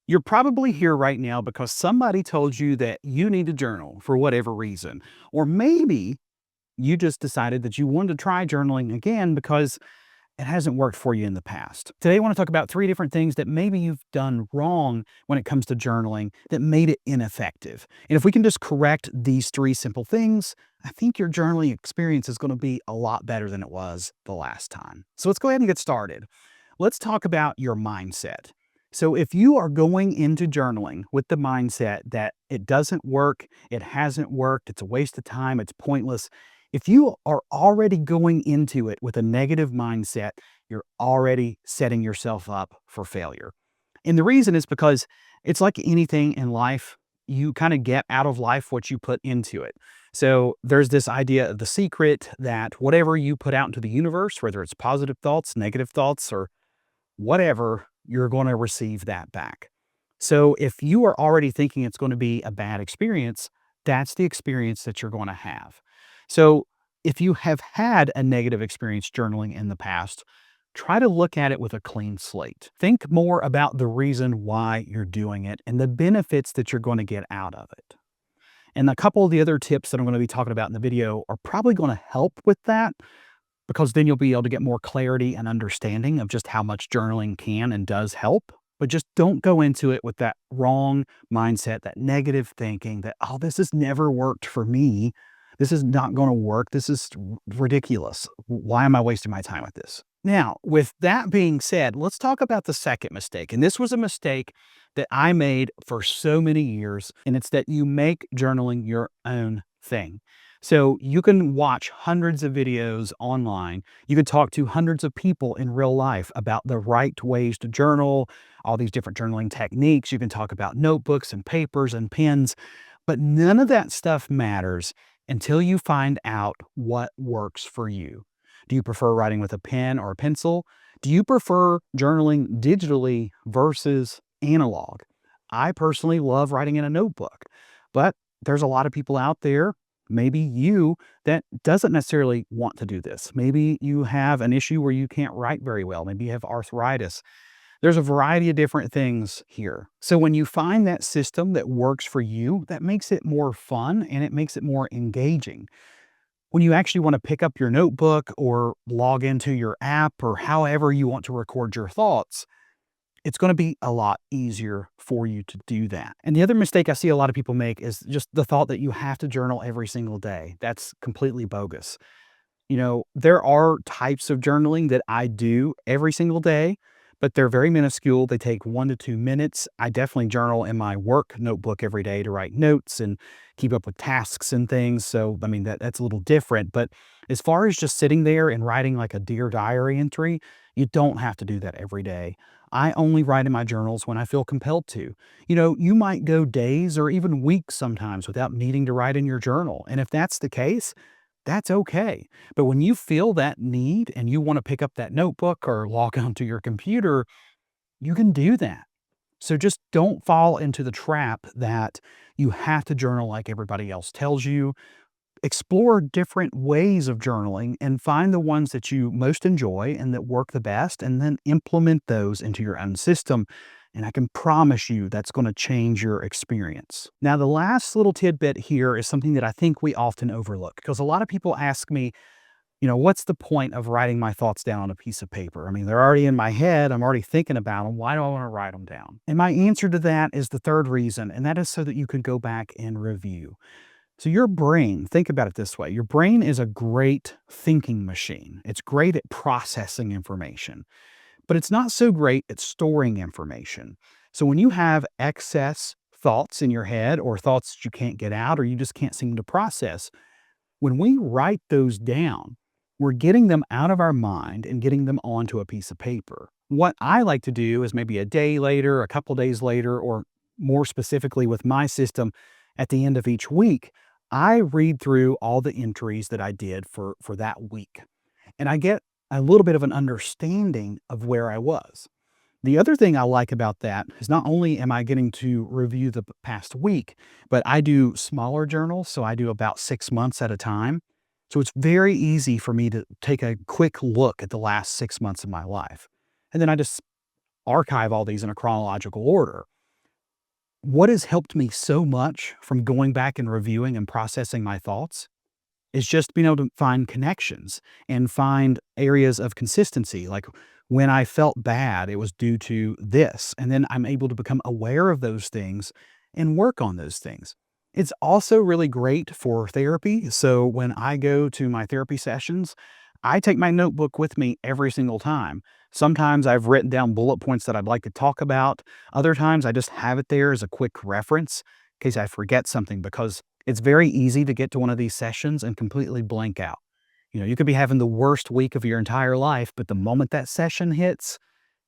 You're probably here right now because somebody told you that you need to journal for whatever reason. Or maybe you just decided that you wanted to try journaling again because it hasn't worked for you in the past. Today, I want to talk about three different things that maybe you've done wrong when it comes to journaling that made it ineffective. And if we can just correct these three simple things, I think your journaling experience is going to be a lot better than it was the last time. So let's go ahead and get started. Let's talk about your mindset. So, if you are going into journaling with the mindset that it doesn't work, it hasn't worked, it's a waste of time, it's pointless, if you are already going into it with a negative mindset, you're already setting yourself up for failure. And the reason is because it's like anything in life, you kind of get out of life what you put into it. So there's this idea of the secret that whatever you put out into the universe, whether it's positive thoughts, negative thoughts, or whatever, you're going to receive that back. So if you are already thinking it's going to be a bad experience, that's the experience that you're going to have. So if you have had a negative experience journaling in the past, try to look at it with a clean slate. Think more about the reason why you're doing it and the benefits that you're going to get out of it. And a couple of the other tips that I'm going to be talking about in the video are probably going to help with that because then you'll be able to get more clarity and understanding of just how much journaling can and does help. But just don't go into it with that wrong mindset, that negative thinking that, oh, this has never worked for me. This is not going to work. This is ridiculous. Why am I wasting my time with this? Now, with that being said, let's talk about the second mistake. And this was a mistake that I made for so many years, and it's that you make journaling your own thing. So you can watch hundreds of videos online. You can talk to hundreds of people in real life about the right ways to journal, all these different journaling techniques. You can talk about notebooks and papers and pens, but none of that stuff matters until you find out what works for you. Do you prefer writing with a pen or a pencil? Do you prefer journaling digitally versus analog? I personally love writing in a notebook, but there's a lot of people out there, maybe you, that doesn't necessarily want to do this. Maybe you have an issue where you can't write very well. Maybe you have arthritis. There's a variety of different things here. So when you find that system that works for you, that makes it more fun and it makes it more engaging. When you actually want to pick up your notebook or log into your app or however you want to record your thoughts, it's going to be a lot easier for you to do that. And the other mistake I see a lot of people make is just the thought that you have to journal every single day. That's completely bogus. There are types of journaling that I do every single day, but they're very minuscule. They take 1 to 2 minutes. I definitely journal in my work notebook every day to write notes and keep up with tasks and things. So, I mean, that's a little different. But as far as just sitting there and writing like a Dear Diary entry, you don't have to do that every day. I only write in my journals when I feel compelled to. You might go days or even weeks sometimes without needing to write in your journal. And if that's the case, that's okay. But when you feel that need and you want to pick up that notebook or log onto your computer, you can do that. So just don't fall into the trap that you have to journal like everybody else tells you. Explore different ways of journaling and find the ones that you most enjoy and that work the best, and then implement those into your own system. And I can promise you that's going to change your experience. Now, the last little tidbit here is something that I think we often overlook because a lot of people ask me, what's the point of writing my thoughts down on a piece of paper? I mean, they're already in my head. I'm already thinking about them. Why do I want to write them down? And my answer to that is the third reason, and that is so that you can go back and review. So your brain, think about it this way. Your brain is a great thinking machine. It's great at processing information, but it's not so great at storing information. So when you have excess thoughts in your head or thoughts that you can't get out or you just can't seem to process, when we write those down, we're getting them out of our mind and getting them onto a piece of paper. What I like to do is maybe a day later, a couple days later, or more specifically with my system, at the end of each week, I read through all the entries that I did for that week. And I get a little bit of an understanding of where I was. The other thing I like about that is not only am I getting to review the past week, but I do smaller journals. So I do about 6 months at a time. So it's very easy for me to take a quick look at the last 6 months of my life. And then I just archive all these in a chronological order. What has helped me so much from going back and reviewing and processing my thoughts is just being able to find connections and find areas of consistency. Like when I felt bad, it was due to this. And then I'm able to become aware of those things and work on those things. It's also really great for therapy. So when I go to my therapy sessions, I take my notebook with me every single time. Sometimes I've written down bullet points that I'd like to talk about. Other times I just have it there as a quick reference in case I forget something, because it's very easy to get to one of these sessions and completely blank out. You could be having the worst week of your entire life, but the moment that session hits,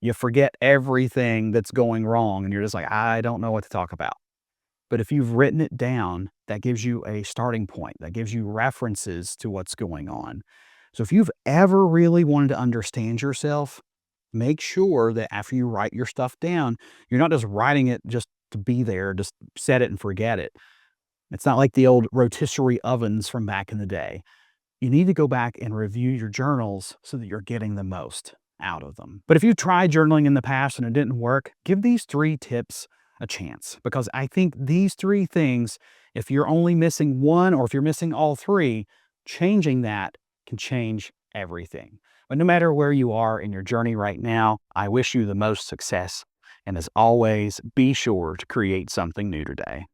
you forget everything that's going wrong and you're just like, I don't know what to talk about. But if you've written it down, that gives you a starting point. That gives you references to what's going on. So if you've ever really wanted to understand yourself, make sure that after you write your stuff down, you're not just writing it just to be there, just set it and forget it. It's not like the old rotisserie ovens from back in the day. You need to go back and review your journals so that you're getting the most out of them. But if you tried journaling in the past and it didn't work, give these 3 tips a chance, because I think these 3 things, if you're only missing one or if you're missing all 3, changing that can change everything. But no matter where you are in your journey right now, I wish you the most success. And as always, be sure to create something new today.